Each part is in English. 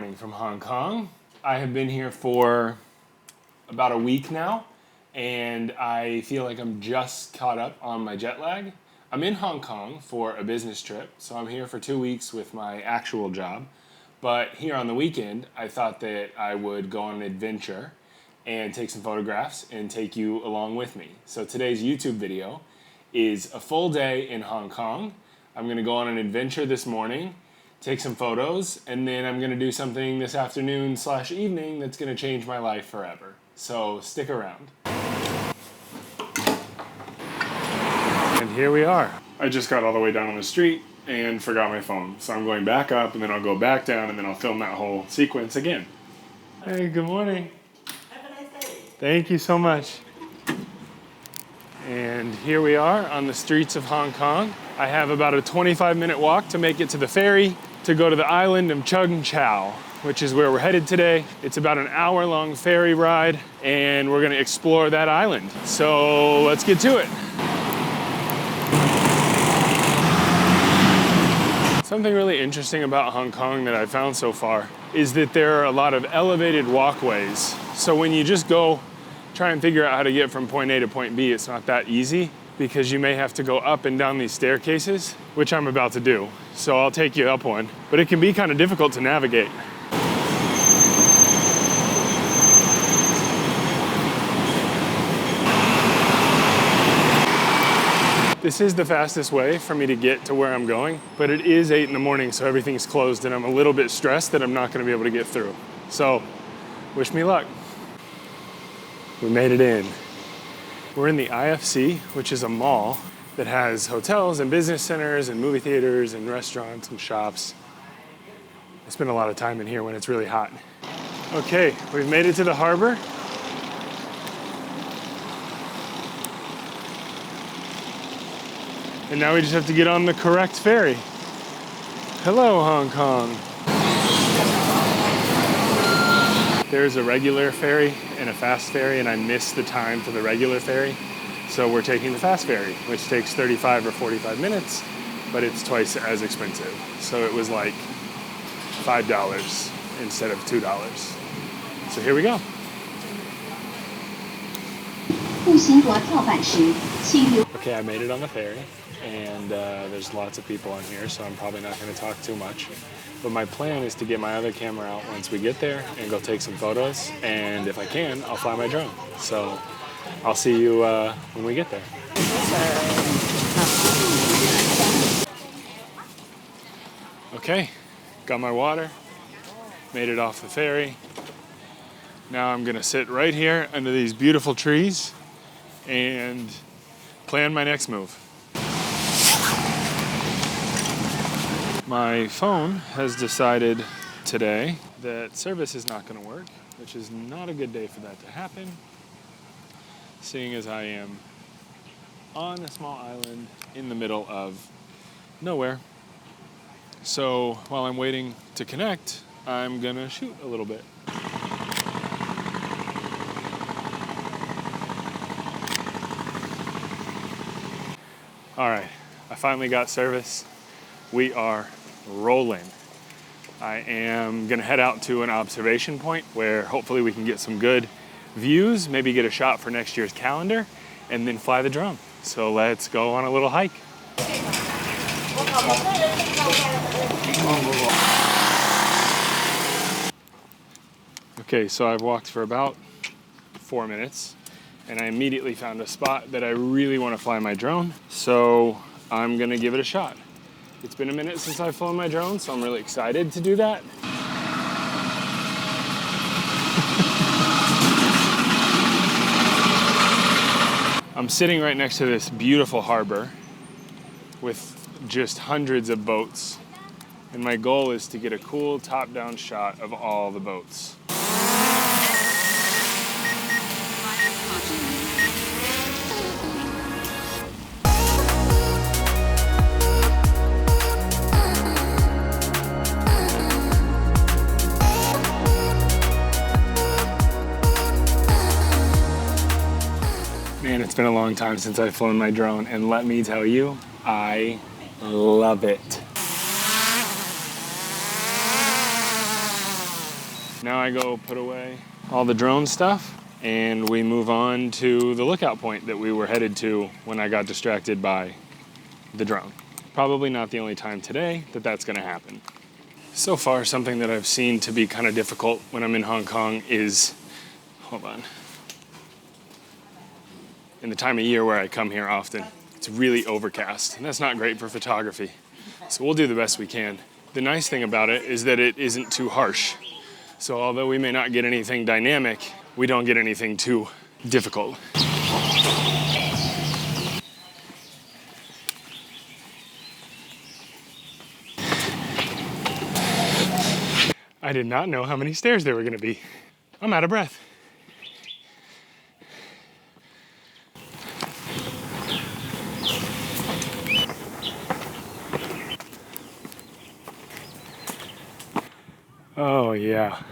morning from Hong Kong. I have been here for about a week now, and I feel like I'm just caught up on my jet lag. I'm in Hong Kong for a business trip, so I'm here for 2 weeks with my actual job. But here on the weekend, I thought that I would go on an adventure and take some photographs and take you along with me. So today's YouTube video is a full day in Hong Kong. I'm gonna go on an adventure this morning, take some photos, and then I'm gonna do something this afternoon / evening that's gonna change my life forever. So stick around. And here we are. I just got all the way down on the street and forgot my phone. So I'm going back up and then I'll go back down and then I'll film that whole sequence again. Hey, good morning. Have a nice day. Thank you so much. And here we are on the streets of Hong Kong. I have about a 25-minute walk to make it to the ferry to go to the island of Cheung Chau, which is where we're headed today. It's about an hour-long ferry ride, and we're gonna explore that island. So let's get to it. Something really interesting about Hong Kong that I've found so far is that there are a lot of elevated walkways. So when you just go try and figure out how to get from point A to point B, it's not that easy because you may have to go up and down these staircases, which I'm about to do. So I'll take you up one, but it can be kind of difficult to navigate. This is the fastest way for me to get to where I'm going, but it is 8 in the morning, so everything's closed and I'm a little bit stressed that I'm not gonna be able to get through. So, wish me luck. We made it in. We're in the IFC, which is a mall that has hotels and business centers and movie theaters and restaurants and shops. I spend a lot of time in here when it's really hot. Okay, we've made it to the harbor. And now we just have to get on the correct ferry. Hello, Hong Kong. There's a regular ferry and a fast ferry, and I missed the time for the regular ferry. So we're taking the fast ferry, which takes 35 or 45 minutes, but it's twice as expensive. So it was like $5 instead of $2. So here we go. Okay, I made it on the ferry, and there's lots of people on here, so I'm probably not going to talk too much. But my plan is to get my other camera out once we get there and go take some photos. And if I can, I'll fly my drone. So I'll see you when we get there. Okay, got my water, made it off the ferry. Now I'm gonna sit right here under these beautiful trees and plan my next move. My phone has decided today that service is not going to work, which is not a good day for that to happen, seeing as I am on a small island in the middle of nowhere. So while I'm waiting to connect, I'm going to shoot a little bit. All right, I finally got service. We are rolling. I am gonna head out to an observation point where hopefully we can get some good views, maybe get a shot for next year's calendar, and then fly the drone. So let's go on a little hike. Okay, so I've walked for about 4 minutes, and I immediately found a spot that I really want to fly my drone, so I'm gonna give it a shot. It's been a minute since I've flown my drone, so I'm really excited to do that. I'm sitting right next to this beautiful harbor with just hundreds of boats, and my goal is to get a cool top-down shot of all the boats. Man, it's been a long time since I've flown my drone, and let me tell you, I love it. Now I go put away all the drone stuff and we move on to the lookout point that we were headed to when I got distracted by the drone. Probably not the only time today that that's gonna happen. So far, something that I've seen to be kind of difficult when I'm in Hong Kong is, hold on, in the time of year where I come here often, it's really overcast, and that's not great for photography. So we'll do the best we can. The nice thing about it is that it isn't too harsh. So although we may not get anything dynamic, we don't get anything too difficult. I did not know how many stairs there were gonna be. I'm out of breath. Oh yeah.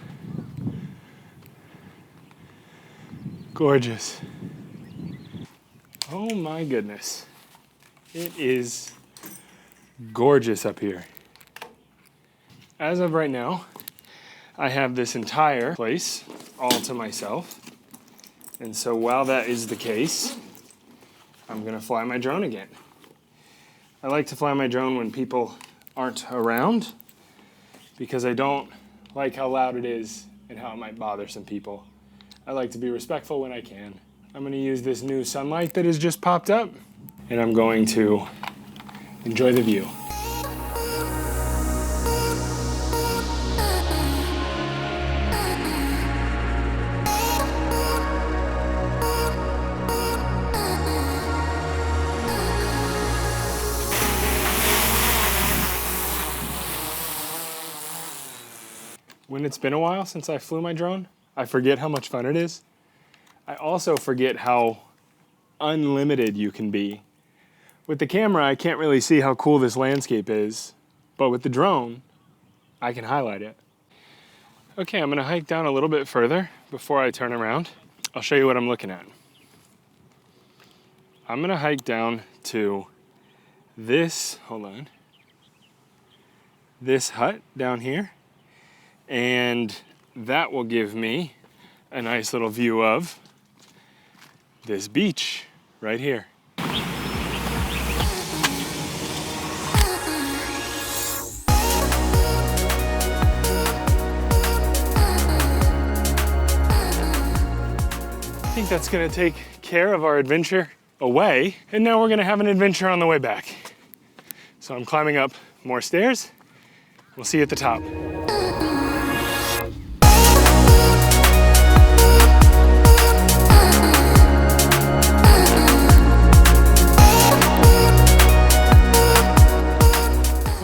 Gorgeous. Oh my goodness. It is gorgeous up here. As of right now, I have this entire place all to myself. And so while that is the case, I'm gonna fly my drone again. I like to fly my drone when people aren't around because I don't like how loud it is and how it might bother some people. I like to be respectful when I can. I'm gonna use this new sunlight that has just popped up and I'm going to enjoy the view. When it's been a while since I flew my drone, I forget how much fun it is. I also forget how unlimited you can be. With the camera, I can't really see how cool this landscape is, but with the drone, I can highlight it. Okay, I'm gonna hike down a little bit further before I turn around. I'll show you what I'm looking at. I'm gonna hike down to this, hold on, this hut down here. And that will give me a nice little view of this beach right here. I think that's gonna take care of our adventure away, and now we're gonna have an adventure on the way back. So I'm climbing up more stairs. We'll see you at the top.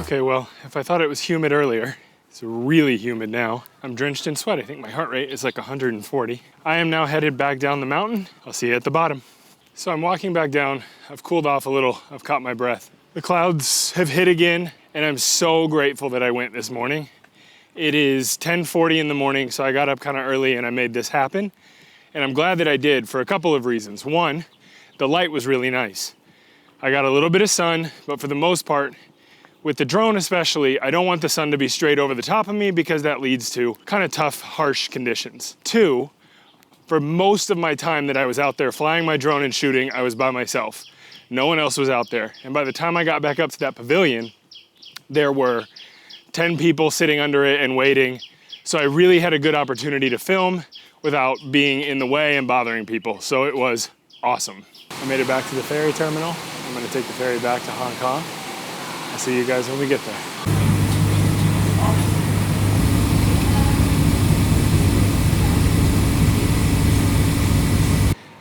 Okay, well, if I thought it was humid earlier, it's really humid now. I'm drenched in sweat. I think my heart rate is like 140. I am now headed back down the mountain. I'll see you at the bottom. So I'm walking back down. I've cooled off a little. I've caught my breath. The clouds have hit again, and I'm so grateful that I went this morning. It is 10:40 in the morning, so I got up kind of early and I made this happen. And I'm glad that I did for a couple of reasons. One, the light was really nice. I got a little bit of sun, but for the most part, with the drone especially, I don't want the sun to be straight over the top of me because that leads to kind of tough, harsh conditions. Two, for most of my time that I was out there flying my drone and shooting, I was by myself. No one else was out there. And by the time I got back up to that pavilion, there were 10 people sitting under it and waiting. So I really had a good opportunity to film without being in the way and bothering people. So it was awesome. I made it back to the ferry terminal. I'm gonna take the ferry back to Hong Kong. I'll see you guys when we get there.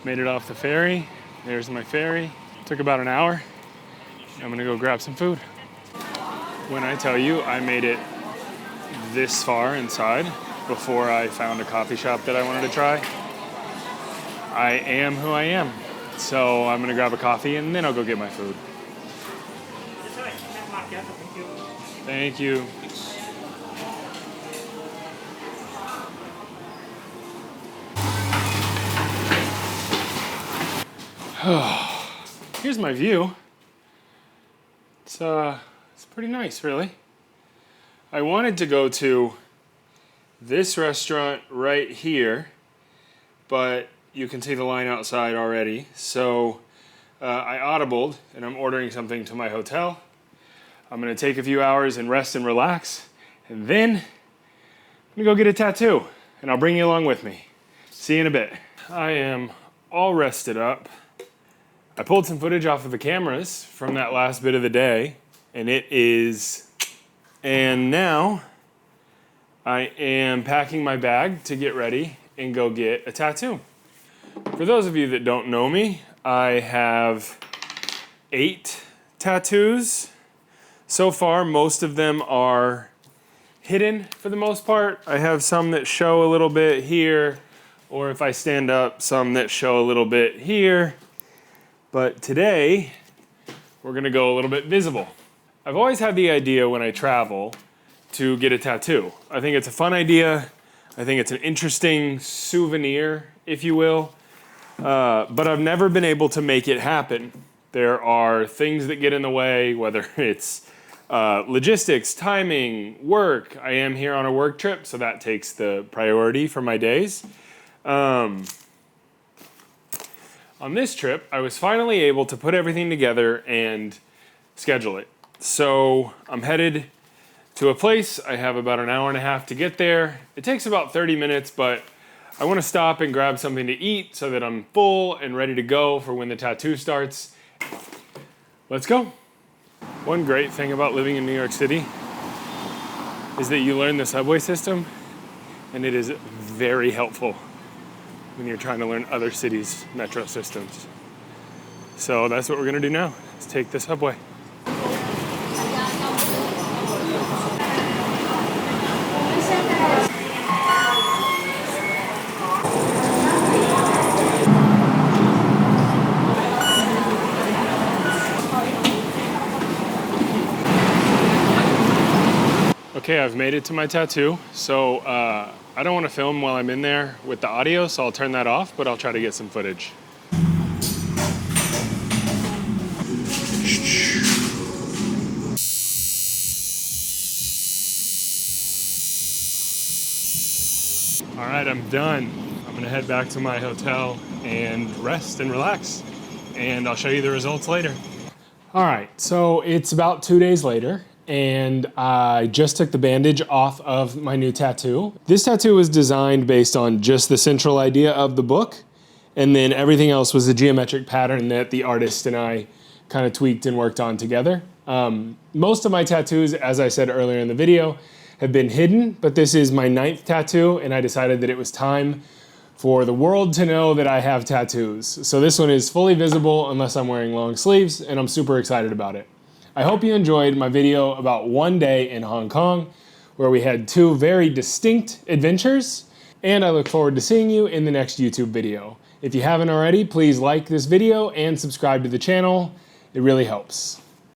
Made it off the ferry. There's my ferry. Took about an hour. I'm gonna go grab some food. When I tell you I made it this far inside before I found a coffee shop that I wanted to try, I am who I am. So I'm gonna grab a coffee and then I'll go get my food. Thank you. Here's my view. It's pretty nice, really. I wanted to go to this restaurant right here, but you can see the line outside already. So I audibled and I'm ordering something to my hotel. I'm gonna take a few hours and rest and relax, and then I'm gonna go get a tattoo, and I'll bring you along with me. See you in a bit. I am all rested up. I pulled some footage off of the cameras from that last bit of the day, and now I am packing my bag to get ready and go get a tattoo. For those of you that don't know me, I have 8 tattoos. So far, most of them are hidden for the most part. I have some that show a little bit here, or if I stand up, some that show a little bit here. But today, we're gonna go a little bit visible. I've always had the idea when I travel to get a tattoo. I think it's a fun idea. I think it's an interesting souvenir, if you will. But I've never been able to make it happen. There are things that get in the way, whether it's logistics, timing, work. I am here on a work trip, so that takes the priority for my days. On this trip, I was finally able to put everything together and schedule it. So I'm headed to a place. I have about an hour and a half to get there. It takes about 30 minutes, but I want to stop and grab something to eat so that I'm full and ready to go for when the tattoo starts. Let's go. One great thing about living in New York City is that you learn the subway system, and it is very helpful when you're trying to learn other cities' metro systems. So that's what we're gonna do now. Let's take the subway. Okay, I've made it to my tattoo, so I don't want to film while I'm in there with the audio, so I'll turn that off, but I'll try to get some footage. All right, I'm done. I'm gonna head back to my hotel and rest and relax, and I'll show you the results later. All right, so it's about 2 days later, and I just took the bandage off of my new tattoo. This tattoo was designed based on just the central idea of the book, and then everything else was a geometric pattern that the artist and I kind of tweaked and worked on together. Most of my tattoos, as I said earlier in the video, have been hidden, but this is my 9th tattoo, and I decided that it was time for the world to know that I have tattoos. So this one is fully visible unless I'm wearing long sleeves, and I'm super excited about it. I hope you enjoyed my video about one day in Hong Kong, where we had 2 very distinct adventures, and I look forward to seeing you in the next YouTube video. If you haven't already, please like this video and subscribe to the channel. It really helps.